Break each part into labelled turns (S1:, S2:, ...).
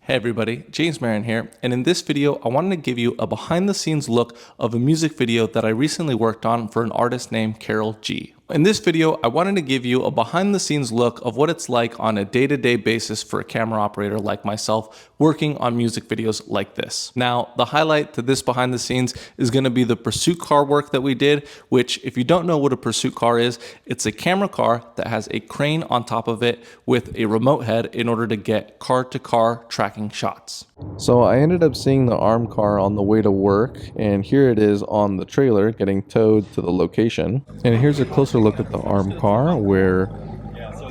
S1: Hey everybody, James Marin here, and in this video I wanted to give you a behind the scenes look of a music video that I recently worked on for an artist named Karol G. In this video, I wanted to give you a behind the scenes look of what it's like on a day-to-day basis for a camera operator like myself working on music videos like this. Now, the highlight to this behind the scenes is going to be the pursuit car work that we did, which if you don't know what a pursuit car is, it's a camera car that has a crane on top of it with a remote head in order to get car-to-car tracking shots. So I ended up seeing the arm car on the way to work, and here it is on the trailer getting towed to the location. And here's a closer look at the arm car, where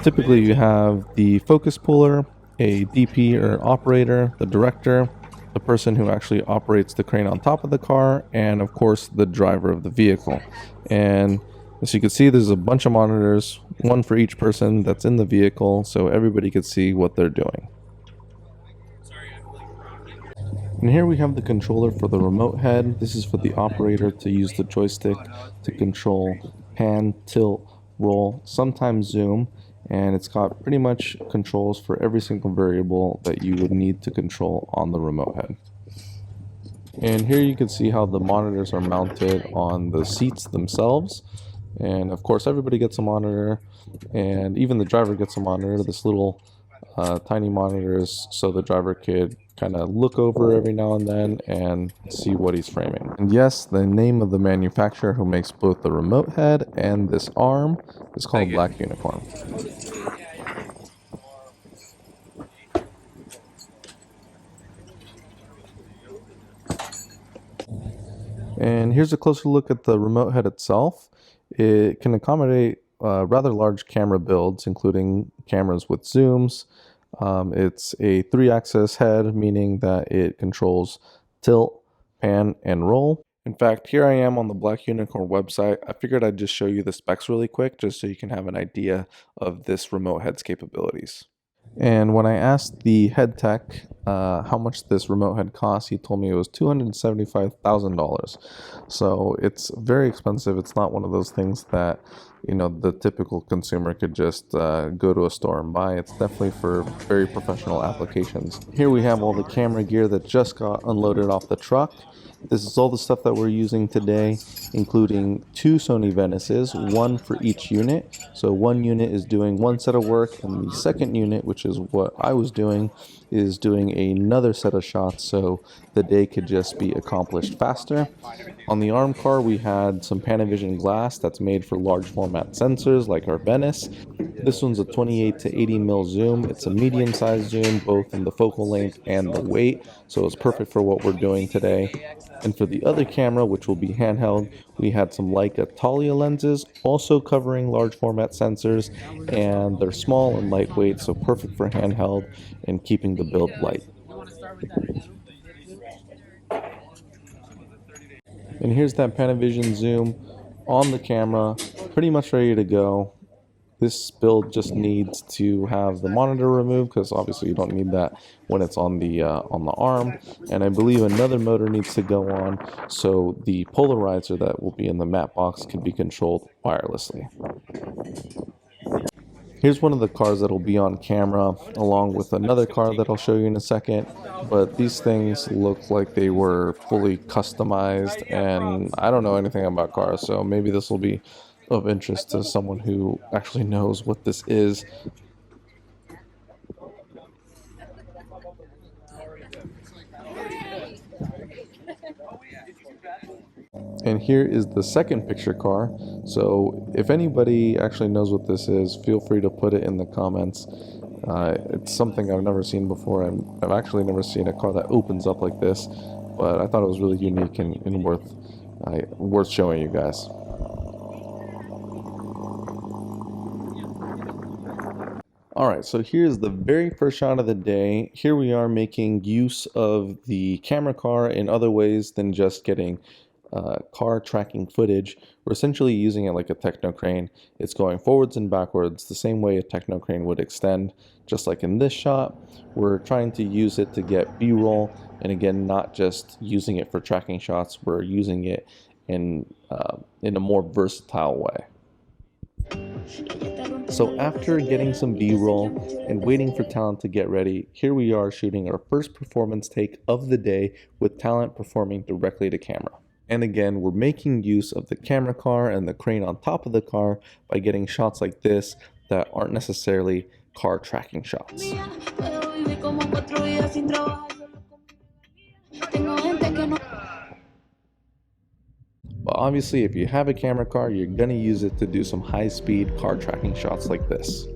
S1: typically you have the focus puller, a DP or operator, the director, the person who actually operates the crane on top of the car, and of course the driver of the vehicle. And as you can see, there's a bunch of monitors, one for each person that's in the vehicle, so everybody can see what they're doing. And here we have the controller for the remote head. This is for the operator to use the joystick to control pan, tilt, roll, sometimes zoom, and it's got pretty much controls for every single variable that you would need to control on the remote head. And here you can see how the monitors are mounted on the seats themselves. And of course everybody gets a monitor, and even the driver gets a monitor. This little tiny monitors so the driver could kind of look over every now and then and see what he's framing. And yes, the name of the manufacturer who makes both the remote head and this arm is called Black Unicorn. And here's a closer look at the remote head itself. It can accommodate rather large camera builds, including cameras with zooms. It's a 3-axis head, meaning that it controls tilt, pan, and roll. In fact, here I am on the Black Unicorn website. I figured I'd just show you the specs really quick, just so you can have an idea of this remote head's capabilities. And when I asked the head tech how much this remote head costs, he told me it was $275,000. So it's very expensive. It's not one of those things that, you know, the typical consumer could just go to a store and buy. It's definitely for very professional applications. Here we have all the camera gear that just got unloaded off the truck. This is all the stuff that we're using today, including 2 Sony Venices, one for each unit. So one unit is doing one set of work, and the second unit, which is what I was doing, is doing another set of shots, so the day could just be accomplished faster. On the arm car, we had some Panavision glass that's made for large format sensors like our Venice. This one's a 28 to 80 mil zoom. It's a medium sized zoom, both in the focal length and the weight, so it's perfect for what we're doing today. And for the other camera, which will be handheld, we had some Leica Thalia lenses, also covering large format sensors, and they're small and lightweight, so perfect for handheld and keeping the build light. And here's that Panavision zoom on the camera, pretty much ready to go. This build just needs to have the monitor removed, because obviously you don't need that when it's on the arm. And I believe another motor needs to go on, so the polarizer that will be in the matte box can be controlled wirelessly. Here's one of the cars that'll be on camera, along with another car that I'll show you in a second. But these things look like they were fully customized, and I don't know anything about cars, so maybe this will be of interest to someone who actually knows what this is. And here is the second picture car. So if anybody actually knows what this is, feel free to put it in the comments. It's something I've never seen before, and I've actually never seen a car that opens up like this, but I thought it was really unique and worth showing you guys. Alright, so here's the very first shot of the day. Here we are making use of the camera car in other ways than just getting car tracking footage. We're essentially using it like a techno crane. It's going forwards and backwards the same way a techno crane would extend. Just like in this shot, we're trying to use it to get B-roll, and again, not just using it for tracking shots, we're using it in a more versatile way. So after getting some B-roll and waiting for Talent to get ready, here we are shooting our first performance take of the day with Talent performing directly to camera. And again, we're making use of the camera car and the crane on top of the car by getting shots like this that aren't necessarily car tracking shots. But obviously, if you have a camera car, you're gonna use it to do some high-speed car tracking shots like this.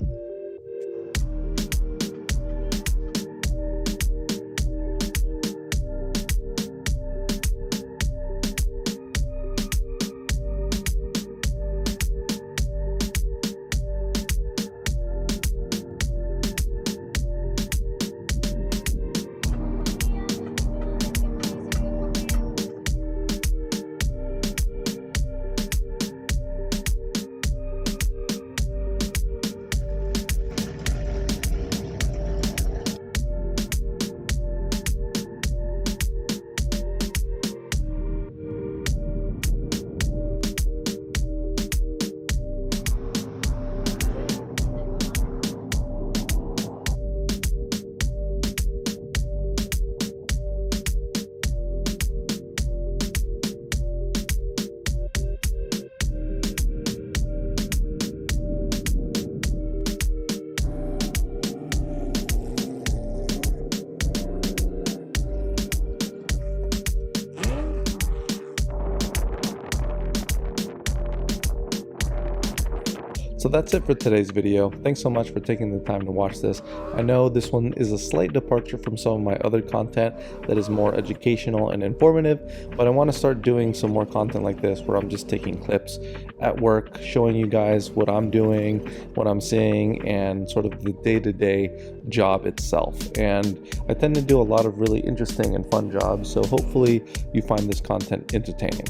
S1: So that's it for today's video. Thanks so much for taking the time to watch this. I know this one is a slight departure from some of my other content that is more educational and informative, but I want to start doing some more content like this where I'm just taking clips at work, showing you guys what I'm doing, what I'm seeing, and sort of the day-to-day job itself. And I tend to do a lot of really interesting and fun jobs, so hopefully you find this content entertaining.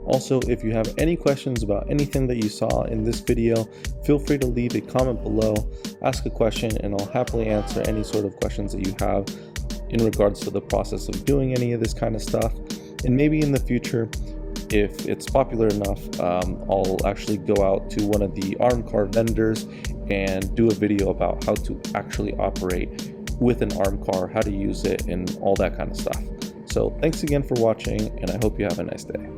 S1: Also, if you have any questions about anything that you saw in this video, feel free to leave a comment below, ask a question, and I'll happily answer any sort of questions that you have in regards to the process of doing any of this kind of stuff. And maybe in the future, if it's popular enough, I'll actually go out to one of the arm car vendors and do a video about how to actually operate with an arm car, how to use it, and all that kind of stuff. So thanks again for watching, and I hope you have a nice day.